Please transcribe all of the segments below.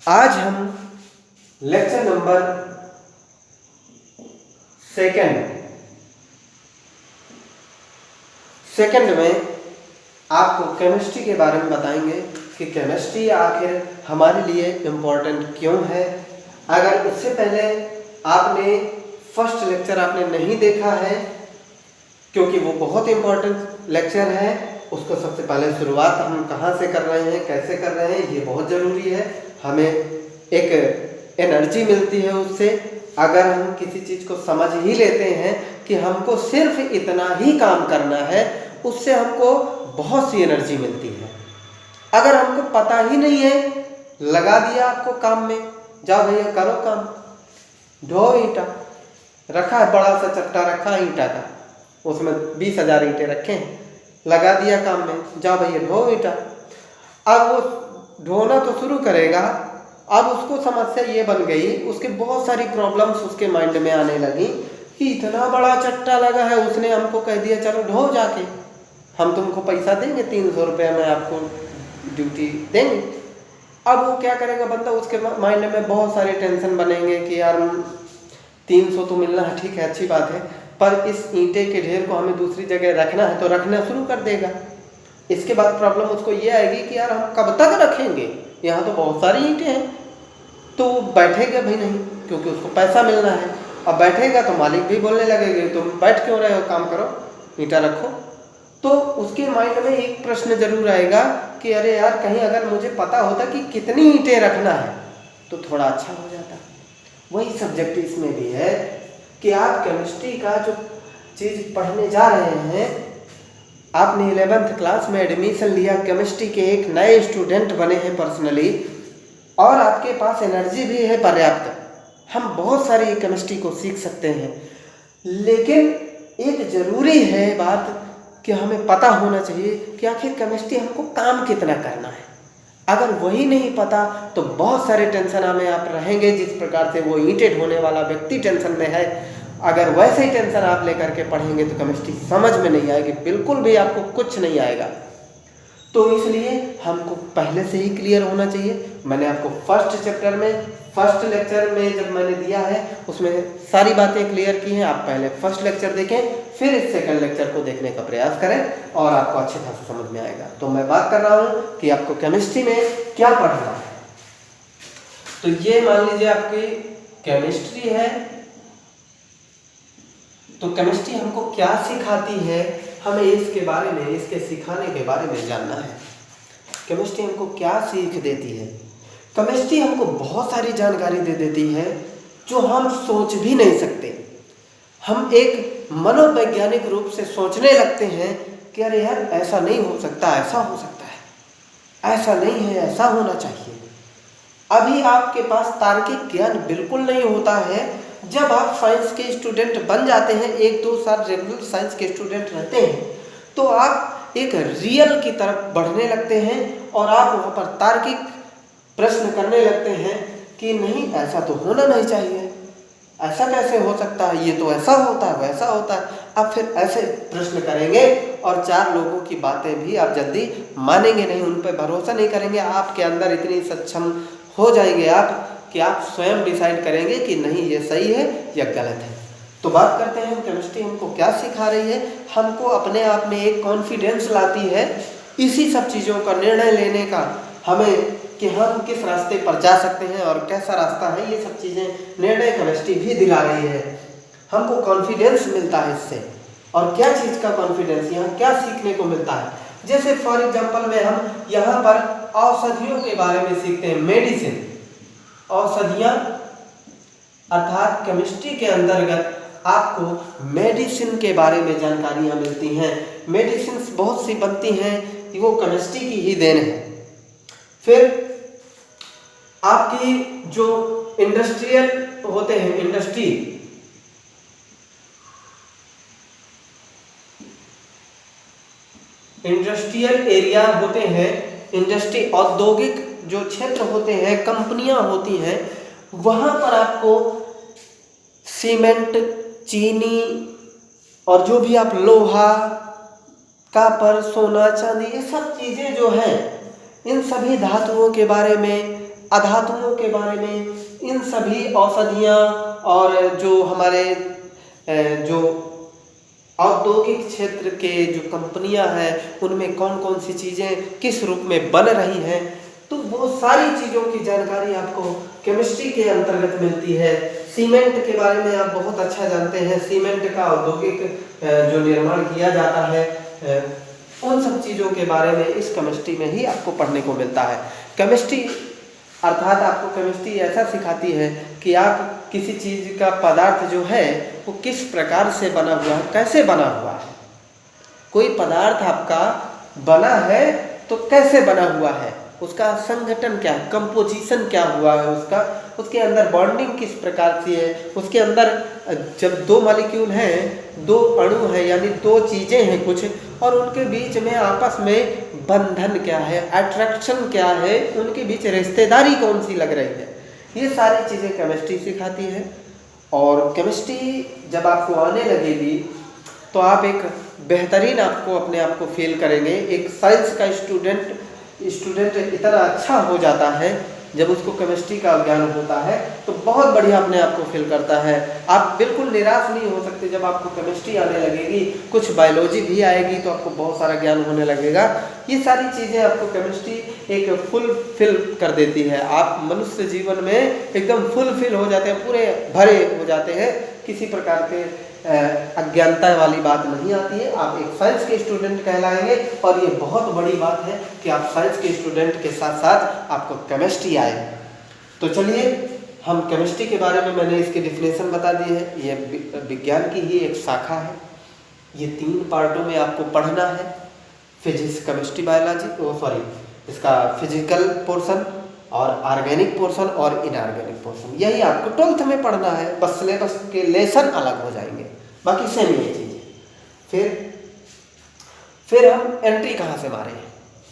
आज हम lecture number second में आपको केमिस्ट्री के बारे में बताएंगे कि केमिस्ट्री आखिर हमारे लिए इम्पोर्टेंट क्यों है। अगर उससे पहले आपने फर्स्ट लेक्चर आपने नहीं देखा है, क्योंकि वो बहुत इम्पोर्टेंट लेक्चर है, उसको सबसे पहले शुरुआत हम कहाँ से कर रहे हैं, कैसे कर रहे हैं, ये बहुत ज़रूरी है। हमें एक एनर्जी मिलती है उससे। अगर हम किसी चीज़ को समझ ही लेते हैं कि हमको सिर्फ इतना ही काम करना है, उससे हमको बहुत सी एनर्जी मिलती है। अगर हमको पता ही नहीं है, लगा दिया आपको काम में, जाओ भैया करो काम, ढो ईंटा, रखा है बड़ा सा चट्टा रखा है ईंटा का, उसमें 20,000 ईंटें रखे हैं, लगा दिया काम में, जाओ भैया ढो ईंटा। अब वो ढोना तो शुरू करेगा। अब उसको समस्या ये बन गई, उसके बहुत सारी प्रॉब्लम्स उसके माइंड में आने लगी कि इतना बड़ा चट्टा लगा है, उसने हमको कह दिया चलो ढो जाके, हम तुमको पैसा देंगे, 300 रुपये में आपको ड्यूटी देंगे। अब वो क्या करेगा बंदा, उसके माइंड में बहुत सारे टेंशन बनेंगे कि यार 300 तो मिलना है, ठीक है अच्छी बात है, पर इस ईंटे के ढेर को हमें दूसरी जगह रखना है, तो रखना शुरू कर देगा। इसके बाद प्रॉब्लम उसको ये आएगी कि यार हम कब तक रखेंगे, यहाँ तो बहुत सारी ईंटें हैं। तो बैठेगा भी नहीं, क्योंकि उसको पैसा मिलना है। अब बैठेगा तो मालिक भी बोलने लगेंगे तुम बैठ क्यों रहे हो, काम करो, ईंटा रखो। तो उसके माइंड में एक प्रश्न जरूर आएगा कि अरे यार कहीं अगर मुझे पता होता कि कितनी ईंटें रखना है तो थोड़ा अच्छा हो जाता। वही सब्जेक्ट इसमें भी है कि आप केमिस्ट्री का जो चीज़ पढ़ने जा रहे हैं, आपने 11th क्लास में एडमिशन लिया, केमिस्ट्री के एक नए स्टूडेंट बने हैं पर्सनली, और आपके पास एनर्जी भी है पर्याप्त, हम बहुत सारी केमिस्ट्री को सीख सकते हैं। लेकिन एक ज़रूरी है बात कि हमें पता होना चाहिए कि आखिर केमिस्ट्री हमको काम कितना करना है। अगर वही नहीं पता तो बहुत सारे टेंशन में आप रहेंगे, जिस प्रकार से वो ईंटें ढोने वाला व्यक्ति टेंशन में है। अगर वैसे ही टेंशन आप लेकर के पढ़ेंगे तो केमिस्ट्री समझ में नहीं आएगी, बिल्कुल भी आपको कुछ नहीं आएगा। तो इसलिए हमको पहले से ही क्लियर होना चाहिए। मैंने आपको फर्स्ट लेक्चर में जब मैंने दिया है उसमें सारी बातें क्लियर की हैं। आप पहले फर्स्ट लेक्चर देखें, फिर इस सेकंड लेक्चर को देखने का प्रयास करें और आपको अच्छे खासा समझ में आएगा। तो मैं बात कर रहा हूँ कि आपको केमिस्ट्री में क्या पढ़ना है। तो ये मान लीजिए आपकी केमिस्ट्री है, तो केमिस्ट्री हमको क्या सिखाती है, हमें इसके बारे में, इसके सिखाने के बारे में जानना है। केमिस्ट्री हमको क्या सीख देती है। केमिस्ट्री हमको बहुत सारी जानकारी दे देती है जो हम सोच भी नहीं सकते। हम एक मनोवैज्ञानिक रूप से सोचने लगते हैं कि अरे यार ऐसा नहीं हो सकता, ऐसा हो सकता है, ऐसा नहीं है, ऐसा होना चाहिए। अभी आपके पास तार्किक ज्ञान बिल्कुल नहीं होता है। जब आप साइंस के स्टूडेंट बन जाते हैं, 1-2 साल रेगुलर साइंस के स्टूडेंट रहते हैं, तो आप एक रियल की तरफ बढ़ने लगते हैं और आप वहाँ पर तार्किक प्रश्न करने लगते हैं कि नहीं ऐसा तो होना नहीं चाहिए, ऐसा कैसे हो सकता है, ये तो ऐसा होता है, वैसा होता है। आप फिर ऐसे प्रश्न करेंगे और 4 लोगों की बातें भी आप जल्दी मानेंगे नहीं, उन पर भरोसा नहीं करेंगे। आपके अंदर इतनी सक्षम हो जाएंगे आप कि आप स्वयं डिसाइड करेंगे कि नहीं ये सही है या गलत है। तो बात करते हैं केमिस्ट्री हमको क्या सिखा रही है। हमको अपने आप में एक कॉन्फिडेंस लाती है इसी सब चीज़ों का निर्णय लेने का, हमें कि हम किस रास्ते पर जा सकते हैं और कैसा रास्ता है, ये सब चीज़ें निर्णय केमिस्ट्री भी दिला रही है। हमको कॉन्फिडेंस मिलता है इससे। और क्या चीज़ का कॉन्फिडेंस, यहाँ क्या सीखने को मिलता है। जैसे फॉर एग्जाम्पल में हम यहाँ पर औषधियों के बारे में सीखते हैं, मेडिसिन, औषधियाँ, अर्थात केमिस्ट्री के अंतर्गत आपको मेडिसिन के बारे में जानकारियाँ मिलती हैं। मेडिसिन बहुत सी बनती हैं, वो केमिस्ट्री की ही देन है। फिर आपकी जो इंडस्ट्रियल होते हैं, इंडस्ट्रियल एरिया होते हैं, इंडस्ट्री औद्योगिक जो क्षेत्र होते हैं, कंपनियां होती हैं, वहां पर आपको सीमेंट, चीनी और जो भी आप लोहा, कॉपर, सोना, चांदी, ये सब चीज़ें जो हैं, इन सभी धातुओं के बारे में अधातुओं के बारे में, इन सभी औषधियाँ और जो हमारे जो औद्योगिक क्षेत्र के जो कंपनियां हैं उनमें कौन कौन सी चीज़ें किस रूप में बन रही हैं, तो वो सारी चीज़ों की जानकारी आपको केमिस्ट्री के अंतर्गत मिलती है। सीमेंट के बारे में आप बहुत अच्छा जानते हैं, सीमेंट का औद्योगिक जो निर्माण किया जाता है, उन सब चीज़ों के बारे में इस केमिस्ट्री में ही आपको पढ़ने को मिलता है। केमिस्ट्री अर्थात आपको केमिस्ट्री ऐसा सिखाती है कि आप किसी चीज़ का पदार्थ जो है वो किस प्रकार से बना हुआ है, कैसे बना हुआ है। कोई पदार्थ आपका बना है तो कैसे बना हुआ है, उसका संगठन क्या है, कंपोजिशन क्या हुआ है उसका, उसके अंदर बॉन्डिंग किस प्रकार से है, उसके अंदर जब दो मॉलिक्यूल हैं, दो अणु हैं, यानी दो चीज़ें हैं कुछ, और उनके बीच में आपस में बंधन क्या है, अट्रैक्शन क्या है, उनके बीच रिश्तेदारी कौन सी लग रही है, ये सारी चीज़ें केमिस्ट्री सिखाती है। और केमिस्ट्री जब आपको आने लगेगी तो आप एक बेहतरीन आपको अपने आप को फील करेंगे। एक साइंस का स्टूडेंट इतना अच्छा हो जाता है जब उसको केमिस्ट्री का ज्ञान होता है तो बहुत बढ़िया अपने आप को फील करता है। आप बिल्कुल निराश नहीं हो सकते जब आपको केमिस्ट्री आने लगेगी, कुछ बायोलॉजी भी आएगी तो आपको बहुत सारा ज्ञान होने लगेगा। ये सारी चीज़ें आपको केमिस्ट्री एक फुलफिल कर देती है। आप मनुष्य जीवन में एकदम फुलफिल हो जाते हैं, पूरे भरे हो जाते हैं, किसी प्रकार के अज्ञानता वाली बात नहीं आती है। आप एक साइंस के स्टूडेंट कहलाएंगे और ये बहुत बड़ी बात है कि आप साइंस के स्टूडेंट के साथ साथ आपको केमिस्ट्री आए। तो चलिए हम केमिस्ट्री के बारे में, मैंने इसकी डिफिनेशन बता दी है। ये विज्ञान की ही एक शाखा है। ये 3 पार्टों में आपको पढ़ना है, फिजिक्स, केमिस्ट्री, बायोलॉजी, इसका फिजिकल पोर्शन और ऑर्गेनिक पोर्शन और इनऑर्गेनिक पोर्शन, यही आपको 12th में पढ़ना है। बस सिलेबस के लेसन अलग हो जाएंगे, बाकी सेम ये चीज़ें। फिर हम एंट्री कहाँ से मारें,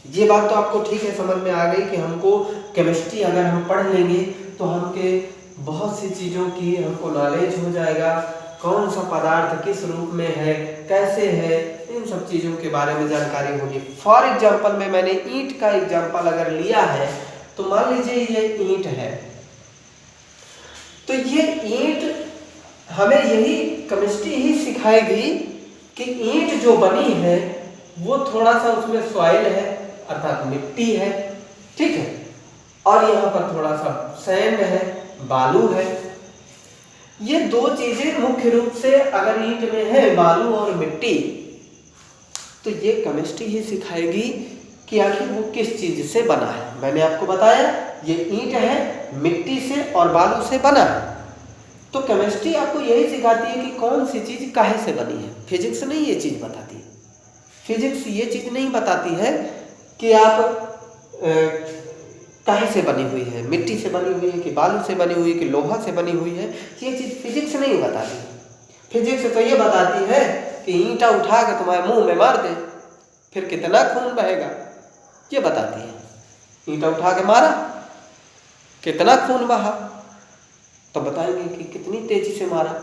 ये बात तो आपको ठीक है समझ में आ गई कि हमको केमिस्ट्री अगर हम पढ़ लेंगे तो हमके बहुत सी चीज़ों की हमको नॉलेज हो जाएगा, कौन सा पदार्थ किस रूप में है, कैसे है, इन सब चीज़ों के बारे में जानकारी होगी। फॉर एग्जाम्पल में मैंने ईंट का एग्जाम्पल अगर लिया है तो मान लीजिए ये ईंट है, तो ये ईंट हमें यही केमिस्ट्री ही सिखाएगी कि ईंट जो बनी है वो थोड़ा सा उसमें सॉइल है अर्थात मिट्टी है, ठीक है, और यहाँ पर थोड़ा सा सैंड है, बालू है। ये 2 चीजें मुख्य रूप से अगर ईंट में है, बालू और मिट्टी, तो ये केमिस्ट्री ही सिखाएगी कि आखिर वो किस चीज से बना है। मैंने आपको बताया ये ईंट है, मिट्टी से और बालू से बना है। तो केमिस्ट्री आपको यही सिखाती है कि कौन सी चीज काहे से बनी है। फिजिक्स नहीं ये चीज बताती है। फिजिक्स ये चीज नहीं बताती है कि आप काहे से बनी हुई है, मिट्टी से बनी हुई है कि बालू से बनी हुई है कि लोहा से बनी हुई है, ये चीज फिजिक्स नहीं बताती। फिजिक्स तो ये बताती है कि ईंटा उठा के तुम्हारे मुंह में मार दे, फिर कितना खून बहेगा, ये बताती है। ईंटा उठा के मारा, कितना खून बहा, तो बताएंगे कि कितनी तेजी से मारा।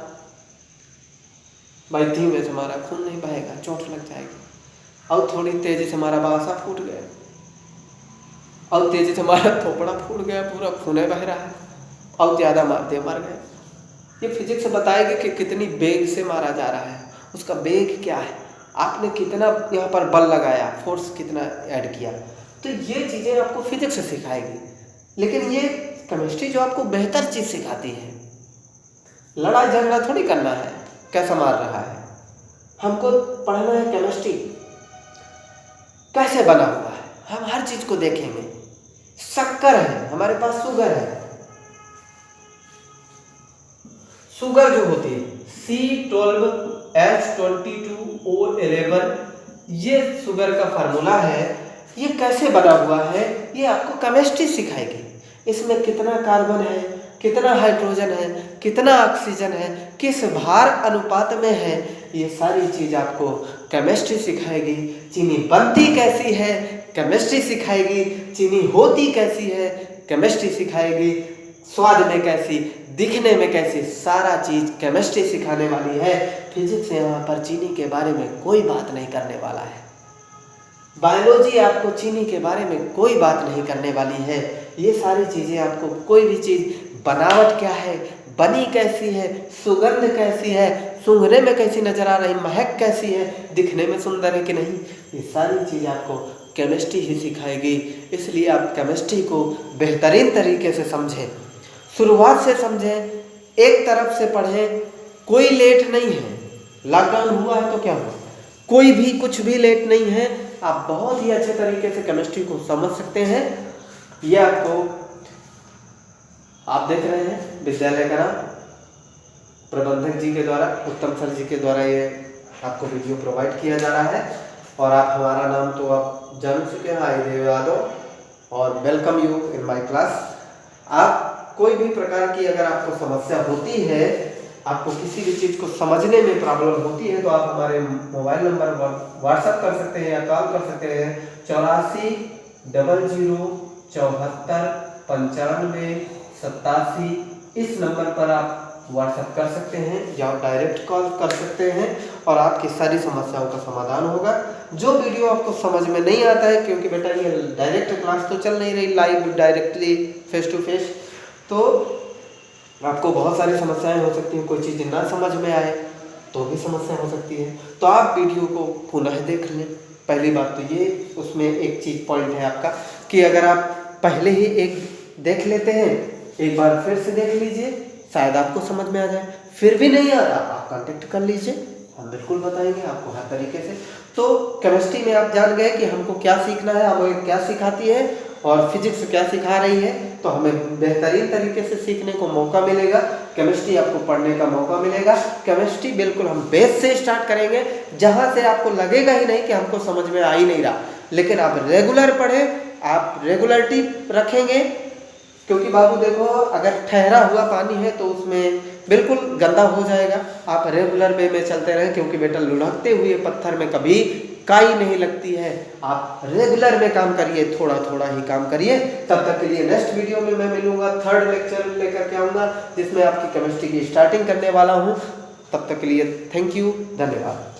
भाई धीमे से मारा, खून नहीं बहेगा, चोट लग जाएगी। और थोड़ी तेजी से मारा, बासा फूट गया, और तेजी से मारा, थोपड़ा फूट गया, पूरा खून बह रहा है, और ज़्यादा मार दिया, मर गए। ये फिजिक्स बताएगी कि कितनी बेग से मारा जा रहा है, उसका बेग क्या है, आपने कितना यहाँ पर बल लगाया, फोर्स कितना ऐड किया। तो ये चीज़ें आपको फिजिक्स सिखाएगी। लेकिन ये केमिस्ट्री जो आपको बेहतर चीज़ सिखाती है, लड़ाई झगड़ा थोड़ी करना है कैसा मार रहा है, हमको पढ़ना है केमिस्ट्री कैसे बना हुआ है। हम हर चीज़ को देखेंगे। शक्कर है, हमारे पास शुगर है, शुगर जो होती है C12H22O11, ये शुगर का फार्मूला है। ये कैसे बना हुआ है ये आपको केमिस्ट्री सिखाएगी। इसमें कितना कार्बन है, कितना हाइड्रोजन है, कितना ऑक्सीजन है, किस भार अनुपात में है, ये सारी चीज़ आपको केमिस्ट्री सिखाएगी। चीनी बनती कैसी है केमिस्ट्री सिखाएगी, चीनी होती कैसी है केमिस्ट्री सिखाएगी, स्वाद में कैसी, दिखने में कैसी, सारा चीज़ केमिस्ट्री सिखाने वाली है। फिजिक्स यहाँ पर चीनी के बारे में कोई बात नहीं करने वाला है। बायोलॉजी आपको चीनी के बारे में कोई बात नहीं करने वाली है। ये सारी चीज़ें आपको, कोई भी चीज़ बनावट क्या है, बनी कैसी है, सुगंध कैसी है, सूंघने में कैसी नज़र आ रही, महक कैसी है, दिखने में सुंदर है कि नहीं, ये सारी चीज़ आपको केमिस्ट्री ही सिखाएगी। इसलिए आप केमिस्ट्री को बेहतरीन तरीके से समझें, शुरुआत से समझें, एक तरफ से पढ़ें। कोई लेट नहीं है, लॉकडाउन हुआ है तो क्या हुआ, कोई भी कुछ भी लेट नहीं है। आप बहुत ही अच्छे तरीके से केमिस्ट्री को समझ सकते हैं। ये आपको, आप देख रहे हैं विद्यालय का नाम प्रबंधक जी के द्वारा, उत्तम सर जी के द्वारा ये आपको वीडियो प्रोवाइड किया जा रहा है। और आप, हमारा नाम तो आप जान चुके हैं, आईदेव यादव, और welcome you in my class. आप कोई भी प्रकार की अगर आपको समस्या होती है, आपको किसी भी चीज़ को समझने में प्रॉब्लम होती है, तो आप हमारे मोबाइल नंबर व्हाट्सएप कर सकते हैं या कॉल कर सकते हैं 84 00 74 95 87। इस नंबर पर आप व्हाट्सएप कर सकते हैं या डायरेक्ट कॉल कर सकते हैं और आपकी सारी समस्याओं का समाधान होगा। जो वीडियो आपको समझ में नहीं आता है, क्योंकि बेटा ये डायरेक्ट क्लास तो चल नहीं रही live directly face to face, तो आपको बहुत सारी समस्याएं हो सकती हैं। कोई चीज़ ना समझ में आए तो भी समस्या हो सकती है, तो आप वीडियो को पुनः देख लें। पहली बात तो ये, उसमें एक चीज़ पॉइंट है आपका कि अगर आप पहले ही एक देख लेते हैं, एक बार फिर से देख लीजिए, शायद आपको समझ में आ जाए। फिर भी नहीं आ रहा, आप कांटेक्ट कर लीजिए, हम बिल्कुल बताएंगे आपको हर तरीके से। तो केमिस्ट्री में आप जान गए कि हमको क्या सीखना है, हमें क्या सिखाती है, और फिजिक्स क्या सिखा रही है, तो हमें बेहतरीन तरीके से सीखने को मौका मिलेगा। केमिस्ट्री आपको पढ़ने का मौका मिलेगा। केमिस्ट्री बिल्कुल हम बेस से स्टार्ट करेंगे, जहाँ से आपको लगेगा ही नहीं कि हमको समझ में आ ही नहीं रहा, लेकिन आप रेगुलर पढ़ें, आप रेगुलरिटी रखेंगे। क्योंकि बाबू देखो, अगर ठहरा हुआ पानी है तो उसमें बिल्कुल गंदा हो जाएगा। आप रेगुलर वे में चलते रहें, क्योंकि बेटा लुढ़कते हुए पत्थर में कभी काई नहीं लगती है। आप रेगुलर में काम करिए, थोड़ा थोड़ा ही काम करिए। तब तक के लिए नेक्स्ट वीडियो में मैं मिलूंगा, 3rd लेक्चर लेकर के आऊँगा, जिसमें आपकी केमिस्ट्री की स्टार्टिंग करने वाला हूँ। तब तक के लिए थैंक यू, धन्यवाद।